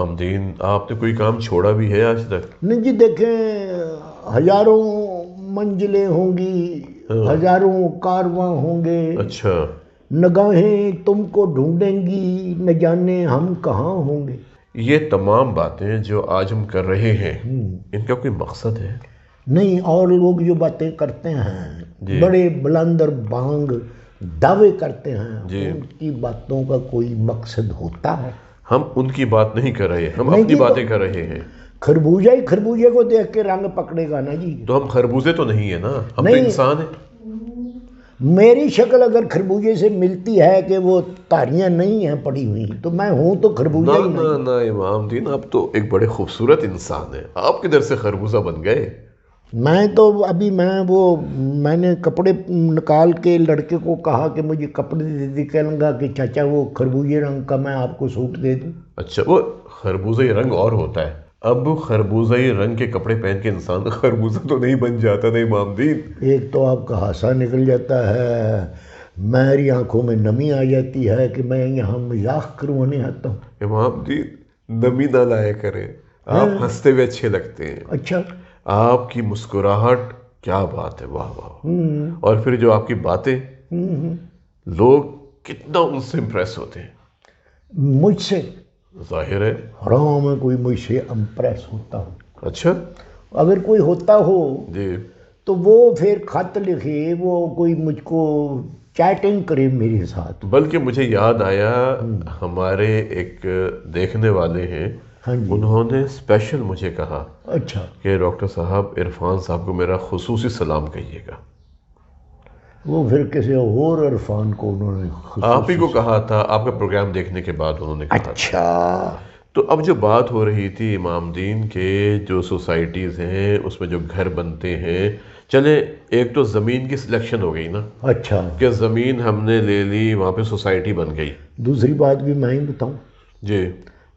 امام دین آپ نے کوئی کام چھوڑا بھی ہے آج تک؟ نہیں جی، دیکھیں ہزاروں منزلیں ہوں گی، ہزاروں کارواں ہوں گے، اچھا، نگاہیں تم کو ڈھونڈیں گی، نہ جانے ہم کہاں ہوں گے۔ یہ تمام باتیں جو آج ہم کر رہے ہیں ان کا کوئی مقصد ہے؟ نہیں، اور لوگ جو باتیں کرتے ہیں جی بڑے بلند اور بانگ دعوے کرتے ہیں، جی، ان کی باتوں کا کوئی مقصد ہوتا ہے؟ ہم ان کی بات نہیں کر رہے، ہم نہیں اپنی جی، باتیں کر رہے ہیں۔ خربوزہ ہی خربوزے کو دیکھ کے رنگ پکڑے گا نا جی۔ تو ہم خربوزے تو نہیں ہیں نا، ہم تو نہیں، انسان ہیں۔ میری شکل اگر خربوزے سے ملتی ہے کہ وہ تاریاں نہیں ہیں پڑی ہوئی، تو میں ہوں تو خربوزہ نہ ہی نہ نہیں۔ نہ امام دین، آپ تو ایک بڑے خوبصورت انسان ہیں، آپ کدھر سے خربوزہ بن گئے؟ میں تو ابھی میں نے کپڑے نکال کے لڑکے کو کہا کہ مجھے کپڑے دے دی، کہنے لگا کہ چاچا وہ خربوزے رنگ کا میں آپ کو سوٹ دے دوں۔ اچھا، وہ خربوزہ رنگ اور ہوتا ہے، اب خربوزہ رنگ کے کپڑے پہن کے انسان خربوزہ تو نہیں بن جاتا نا امام دین۔ ایک تو آپ کا ہانسا نکل جاتا ہے، میری آنکھوں میں نمی آ جاتی ہے کہ میں یہاں مذاق کروانے آتا ہوں۔ امام دین نمی نہ لایا کریں، آپ ہنستے ہوئے اچھے لگتے ہیں، اچھا، آپ کی مسکراہٹ کیا بات ہے، واہ واہ۔ اور پھر جو آپ کی باتیں، لوگ کتنا ان سے امپریس ہوتے ہیں۔ مجھ سے ظاہر ہے۔ حرام ہے کوئی مجھ سے امپریس ہوتا ہو۔ اچھا اگر کوئی ہوتا ہو جی، تو وہ پھر خط لکھے، وہ کوئی مجھ کو چیٹنگ کرے میرے ساتھ۔ بلکہ مجھے یاد آیا، ہمارے ایک دیکھنے والے ہیں، ہاں جی، انہوں نے اسپیشل مجھے کہا اچھا، کہ ڈاکٹر صاحب عرفان صاحب کو میرا خصوصی سلام کہیے گا۔ وہ پھر کسی اور عرفان کو انہوں نے آپ ہی کو کہا تھا، آپ کا پروگرام دیکھنے کے بعد انہوں نے کہا تھا۔ اچھا، تو اب جو بات ہو رہی تھی امام دین کے، جو سوسائٹیز ہیں اس میں جو گھر بنتے ہیں، چلے ایک تو زمین کی سلیکشن ہو گئی نا، اچھا، کہ زمین ہم نے لے لی، وہاں پہ سوسائٹی بن گئی۔ دوسری بات بھی میں ہی بتاؤں، جی،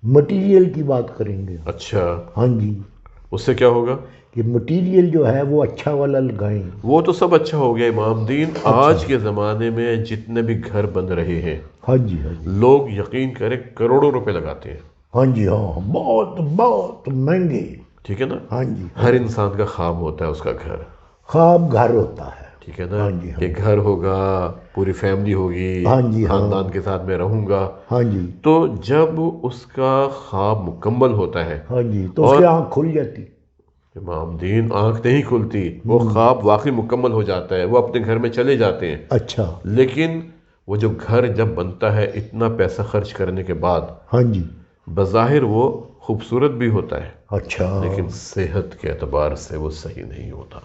مٹیریل کی بات کریں گے۔ اچھا، ہاں جی، اس سے کیا ہوگا؟ کہ مٹیریل جو ہے وہ اچھا والا لگائیں۔ وہ تو سب اچھا ہو گیا امام دین، آج کے زمانے میں جتنے بھی گھر بن رہے ہیں، ہاں جی، ہاں جی، لوگ یقین کریں کروڑوں روپے لگاتے ہیں، ہاں جی، ہاں، بہت بہت مہنگے۔ ٹھیک ہے نا؟ ہاں جی، ہر انسان کا خواب ہوتا ہے اس کا گھر، خواب گھر ہوتا ہے۔ ٹھیک ہے نا؟ ہاں جی، ہاں کہ گھر ہوگا، پوری فیملی ہوگی، ہاں جی، ہاں، خاندان کے ساتھ میں رہوں گا۔ ہاں جی، تو جب اس کا خواب مکمل ہوتا ہے، ہاں جی، تو اس کی آنکھ کھل جاتی۔ امام دین آنکھ نہیں کھلتی، وہ خواب واقعی مکمل ہو جاتا ہے، وہ اپنے گھر میں چلے جاتے ہیں، اچھا، لیکن وہ جو گھر جب بنتا ہے اتنا پیسہ خرچ کرنے کے بعد، ہاں جی، بظاہر وہ خوبصورت بھی ہوتا ہے، اچھا، لیکن صحت کے اعتبار سے وہ صحیح نہیں ہوتا۔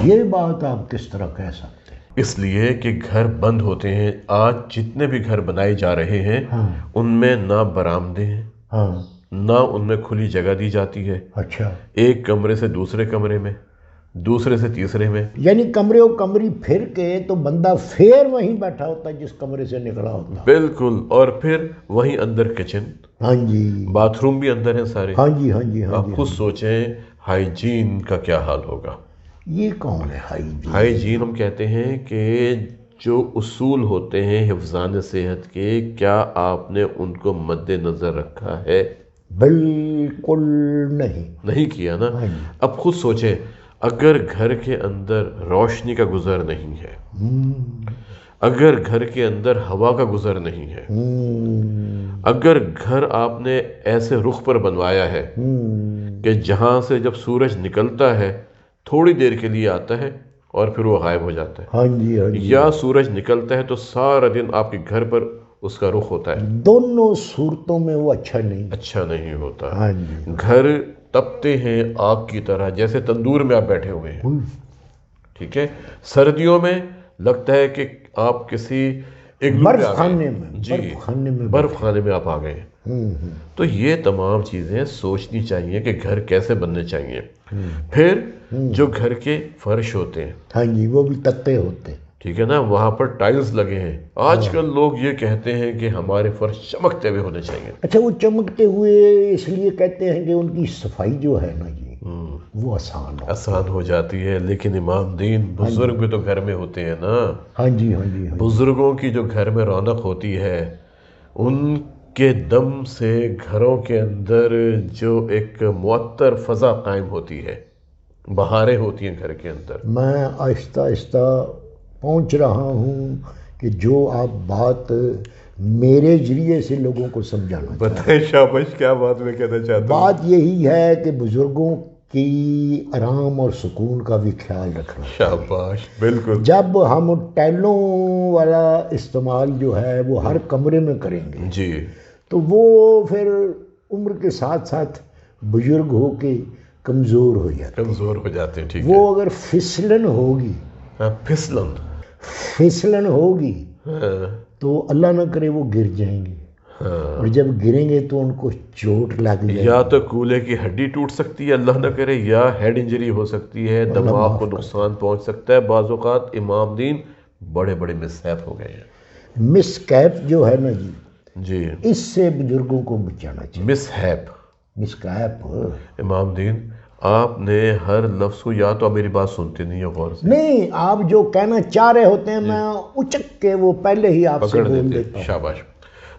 یہ بات آپ کس طرح کہہ سکتے ہیں؟ اس لیے کہ گھر بند ہوتے ہیں، آج جتنے بھی گھر بنائے جا رہے ہیں ہاں، ان میں نہ برآمدے ہیں، ہاں، نہ ان میں کھلی جگہ دی جاتی ہے، اچھا، ایک کمرے سے دوسرے کمرے میں، دوسرے سے تیسرے میں۔ یعنی کمرے و کمری پھر کے تو بندہ پھر وہیں بیٹھا ہوتا ہے جس کمرے سے نکلا ہوتا۔ بالکل، اور پھر وہیں اندر کچن، ہاں جی، باتھ روم بھی اندر ہیں سارے۔ ہاں جی، ہاں جی، ہاں آپ جی، خود سوچیں ہائیجین کا کیا حال ہوگا۔ یہ کون ہے ہائیجین؟ ہائیجین ہم کہتے ہیں کہ جو اصول ہوتے ہیں حفظان صحت کے، کیا آپ نے ان کو مد نظر رکھا ہے؟ بالکل نہیں۔ نہیں کیا نا؟ ہاں جی، اب خود سوچیں، اگر گھر کے اندر روشنی کا گزر نہیں ہے، اگر گھر کے اندر ہوا کا گزر نہیں ہے، اگر گھر آپ نے ایسے رخ پر بنوایا ہے کہ جہاں سے جب سورج نکلتا ہے تھوڑی دیر کے لیے آتا ہے اور پھر وہ غائب ہو جاتا ہے، ہاں جی، ہاں جی، یا سورج نکلتا ہے تو سارا دن آپ کے گھر پر اس کا رخ ہوتا ہے، دونوں صورتوں میں وہ اچھا نہیں۔ اچھا نہیں ہوتا۔ ہاں جی، گھر تپتے ہیں آگ کی طرح، جیسے تندور میں آپ بیٹھے ہوئے ہیں، ٹھیک ہے؟ سردیوں میں لگتا ہے کہ آپ کسی اگلو میں برف آ خانے گئے، میں، جی، برف خانے میں، برف خانے میں آپ آ گئے ہیں۔ تو یہ تمام چیزیں سوچنی چاہیے کہ گھر کیسے بننے چاہیے۔ پھر جو گھر کے فرش ہوتے ہیں، ہاں جی، وہ بھی تتے ہوتے ہیں۔ ٹھیک ہے نا، وہاں پر ٹائلز لگے ہیں، آج کل لوگ یہ کہتے ہیں کہ ہمارے فرش چمکتے ہوئے ہونے چاہیے۔ اچھا، وہ چمکتے ہوئے اس لیے کہتے ہیں کہ ان کی صفائی جو ہے نا جی وہ آسان ہو جاتی ہے، لیکن امام دین بزرگ بھی تو گھر میں ہوتے ہیں نا۔ ہاں جی، ہاں جی، ہاں جی، بزرگوں کی جو گھر میں رونق ہوتی ہے، ان کے دم سے گھروں کے اندر جو ایک معطر فضا قائم ہوتی ہے، بہاریں ہوتی ہیں گھر کے اندر. میں آہستہ آہستہ پہنچ رہا ہوں کہ جو آپ بات میرے ذریعے سے لوگوں کو سمجھانا چاہتا ہوں. بتائیں شاباش، کیا بات میں کہنا چاہتا ہوں. بات یہی ہے کہ بزرگوں کی آرام اور سکون کا بھی خیال رکھنا. شاباش، بالکل. جب ہم ٹائلوں والا استعمال جو ہے وہ ہر کمرے میں کریں گے جی، تو وہ پھر عمر کے ساتھ ساتھ بزرگ ہو کے کمزور ہو جاتے ہیں. کمزور ہو جاتے ہیں. ٹھیک ہے. وہ اگر پھسلن ہوگی پھسلن ہوگی ہاں تو اللہ نہ کرے وہ گر جائیں گے، ہاں. اور جب گریں گے تو ان کو چوٹ لگ جائے یا گی. تو کولے کی ہڈی ٹوٹ سکتی ہے، اللہ نہ کرے، یا ہیڈ انجری ہو سکتی ہے، دماغ کو نقصان پہنچ سکتا ہے. بعض اوقات امام دین بڑے بڑے مسحیف ہو گئے ہیں. مس کیپ جو ہے نا جی، جی، اس سے بزرگوں کو بچانا چاہیے. مسحیف. مس کیپ امام دین، آپ نے ہر لفظ کو، یا تو آپ میری بات سنتے نہیں ہیں غور سے، نہیں، آپ جو کہنا چاہ رہے ہوتے ہیں میں اچک کے وہ پہلے ہی آپ سے پکڑ بول دیتے دیتا ہیں. ہوں. شاباش.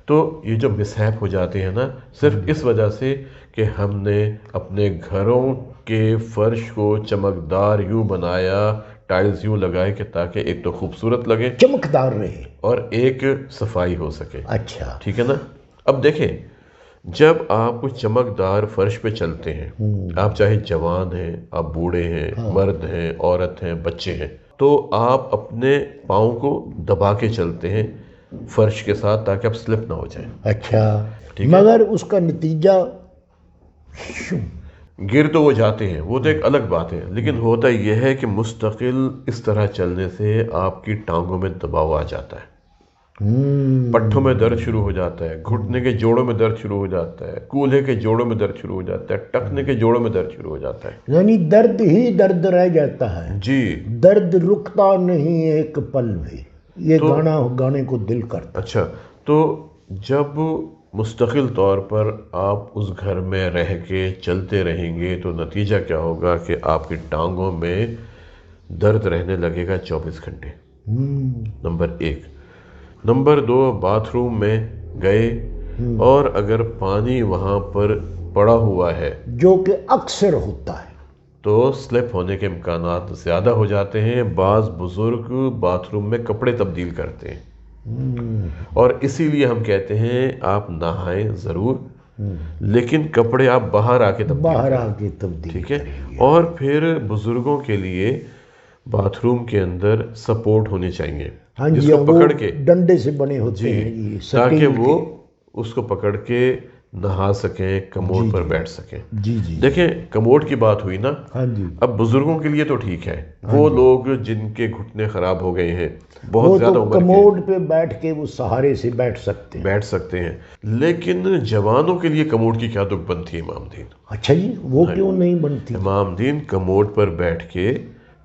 تو یہ جو مسحیف ہو جاتے ہیں نا، صرف اس وجہ سے کہ ہم نے اپنے گھروں کے فرش کو چمکدار یوں بنایا، ٹائلز یوں لگائے کہ تاکہ ایک تو خوبصورت لگے چمکدار رہے. اور ایک صفائی ہو سکے. اچھا، ٹھیک ہے نا. اب دیکھیں، جب آپ کوئی چمکدار فرش پہ چلتے ہیں، آپ چاہے جوان ہیں، آپ بوڑھے ہیں، مرد ہیں، عورت ہیں، بچے ہیں، تو آپ اپنے پاؤں کو دبا کے چلتے ہیں فرش کے ساتھ تاکہ آپ سلپ نہ ہو جائیں. اچھا، ٹھیک ہے. مگر اس کا نتیجہ گر تو وہ جاتے ہیں، وہ تو ایک الگ بات ہے، لیکن ہوتا یہ ہے کہ مستقل اس طرح چلنے سے آپ کی ٹانگوں میں دباؤ آ جاتا ہے، پٹھوں میں درد شروع ہو جاتا ہے، گھٹنے کے جوڑوں میں درد شروع ہو جاتا ہے، کولہے کے جوڑوں میں درد شروع ہو جاتا ہے، ٹکنے کے جوڑوں میں درد شروع ہو جاتا ہے. یعنی درد ہی درد رہ جاتا ہے. جی. درد رکتا نہیں ایک پل بھی. یہ گانے کو دل کرتا. اچھا، تو جب مستقل طور پر آپ اس گھر میں رہ کے چلتے رہیں گے تو نتیجہ کیا ہوگا کہ آپ کی ٹانگوں میں درد رہنے لگے گا 24 گھنٹے. نمبر 1. نمبر 2، باتھ روم میں گئے اور اگر پانی وہاں پر پڑا ہوا ہے جو کہ اکثر ہوتا ہے تو سلپ ہونے کے امکانات زیادہ ہو جاتے ہیں. بعض بزرگ باتھ روم میں کپڑے تبدیل کرتے ہیں، اور اسی لیے ہم کہتے ہیں آپ نہائیں ضرور، لیکن کپڑے آپ باہر آ کے تبدیل ٹھیک ہے. اور پھر بزرگوں کے لیے باتھ روم کے اندر سپورٹ ہونے چاہیے، جس کو پکڑ کے ڈنڈے سے بنے ہوتے ہیں جی، تاکہ وہ اس کو پکڑ کے نہا سکیں، کموڈ پر بیٹھ سکیں. جی جی. دیکھیں، کموڈ کی بات ہوئی نا. ہاں جی. اب بزرگوں کے لیے تو ٹھیک ہے، وہ لوگ جن کے گھٹنے خراب ہو گئے ہیں، بہت زیادہ عمر کے، کموڈ پہ بیٹھ کے وہ سہارے سے بیٹھ سکتے ہیں. لیکن جوانوں کے لیے کموڈ کی کیا دکھ بنتی ہے امام دین؟ اچھا جی، وہ کیوں نہیں بنتی؟ امام دین کموڈ پر بیٹھ کے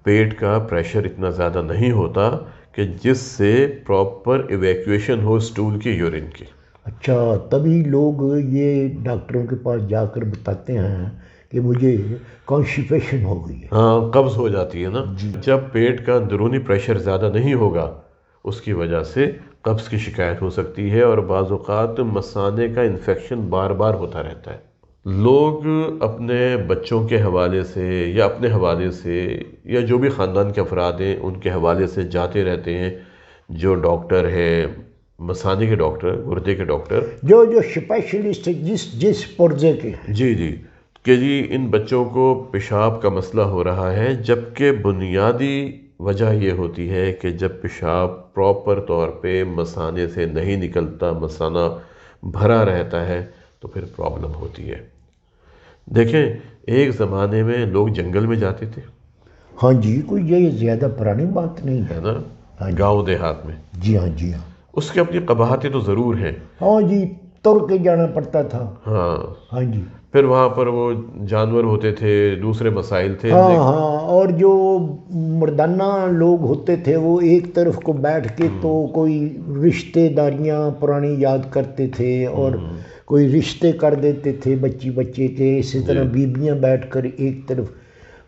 پیٹ کا پریشر اتنا زیادہ نہیں ہوتا کہ جس سے پراپر ایویکویشن ہو سٹول کی، یورین کی. اچھا، تبھی لوگ یہ ڈاکٹروں کے پاس جا کر بتاتے ہیں کہ مجھے کانسٹیپیشن ہو گئی ہے. ہاں، قبض ہو جاتی ہے نا. جب پیٹ کا اندرونی پریشر زیادہ نہیں ہوگا اس کی وجہ سے قبض کی شکایت ہو سکتی ہے، اور بعض اوقات مثانے کا انفیکشن بار بار ہوتا رہتا ہے. لوگ اپنے بچوں کے حوالے سے یا اپنے حوالے سے یا جو بھی خاندان کے افراد ہیں ان کے حوالے سے جاتے رہتے ہیں، جو ڈاکٹر ہے، مثانے کے ڈاکٹر، گردے کے ڈاکٹر، جو اسپیشلسٹ جس پرزے کے ہیں، جی جی، کہ جی ان بچوں کو پیشاب کا مسئلہ ہو رہا ہے، جبکہ بنیادی وجہ یہ ہوتی ہے کہ جب پیشاب پراپر طور پہ مثانے سے نہیں نکلتا، مثانہ بھرا رہتا ہے تو پھر پرابلم ہوتی ہے. دیکھیں، ایک زمانے میں لوگ جنگل میں جاتے تھے. ہاں جی، کوئی یہ زیادہ پرانی بات نہیں ہے نا، گاؤں دیہات میں. جی ہاں جی ہاں. اس کی اپنی قباحتیں تو ضرور ہیں. ہاں جی، تر کے جانا پڑتا تھا. ہاں ہاں جی. پھر وہاں پر وہ جانور ہوتے تھے، دوسرے مسائل تھے. ہاں، اور جو مردانہ لوگ ہوتے تھے وہ ایک طرف کو بیٹھ کے تو کوئی رشتے داریاں پرانی یاد کرتے تھے اور کوئی رشتے کر دیتے تھے بچے کے. اسی طرح بیبیاں بیٹھ کر ایک طرف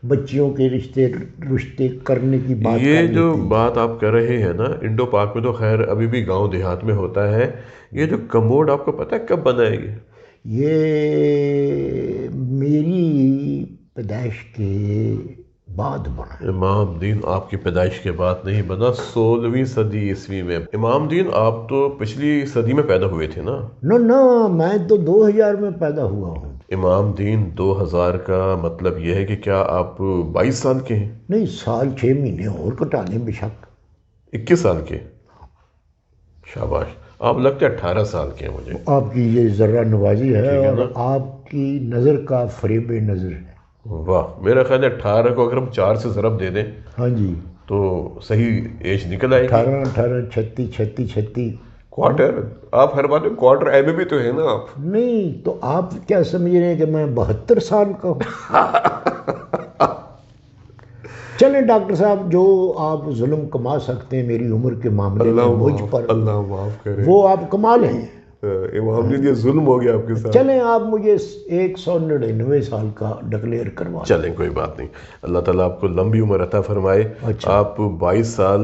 بچیوں کے رشتے کرنے کی بات یہ کر جو لیتے ہیں۔ بات آپ کر رہے ہیں نا، انڈو پاک میں تو خیر ابھی بھی گاؤں دیہات میں ہوتا ہے، یہ جو کموڈ آپ کو پتہ ہے کب بنا ہے یہ میری پیدائش کے بعد بنا ہے۔ امام دین آپ کی پیدائش کے بعد نہیں بنا، 16ویں صدی عیسوی میں۔ امام دین آپ تو پچھلی صدی میں پیدا ہوئے تھے نا؟ نہ میں تو 2000 میں پیدا ہوا ہوں۔ امام دین 2000 کا مطلب یہ ہے کہ کیا آپ 22 سال کے ہیں؟ نہیں، سال 6 مہینے اور کٹانے بے شک۔ 21 سال کے؟ شاباش، آپ لگتے 18 سال کے ہیں مجھے۔ آپ کی یہ ذرہ نوازی ہے ٹھیک ہے اور نا؟ آپ کی نظر کا فریب نظر ہے۔ واہ، میرا خیال ہے 18 کو اگر ہم 4 سے ضرب دے دیں ہاں جی، تو صحیح ایج نکل آئے گی۔ 18 36 36۔ کوارٹر، آپ ہر بات میں کوارٹر اے میں بھی تو ہے نا آپ۔ نہیں تو آپ کیا سمجھ رہے ہیں کہ میں 72 سال کا ہوں؟ چلیں ڈاکٹر صاحب، جو آپ ظلم کما سکتے ہیں میری عمر کے معاملے میں مجھ پر، اللہ معاف کرے، وہ آپ کما لیں۔ امام دین یہ ظلم ہو گیا آپ کے ساتھ۔ چلیں آپ مجھے 199 سال کا ڈکلیئر کروا دیں۔ چلیں کوئی بات نہیں، اللہ تعالیٰ آپ کو لمبی عمر عطا فرمائے۔ اچھا۔ آپ 22 سال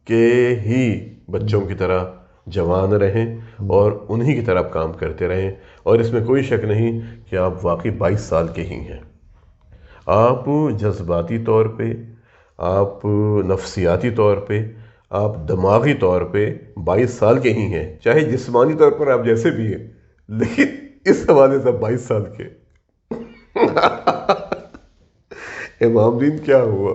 کے ہی بچوں کی طرح جوان رہیں اور انہی کی طرح آپ کام کرتے رہیں، اور اس میں کوئی شک نہیں کہ آپ واقعی 22 سال کے ہی ہیں۔ آپ جذباتی طور پہ، آپ نفسیاتی طور پہ، آپ دماغی طور پہ 22 سال کے ہی ہیں، چاہے جسمانی طور پر آپ جیسے بھی ہیں، لیکن اس حوالے سے 22 سال کے۔ امام دین کیا ہوا؟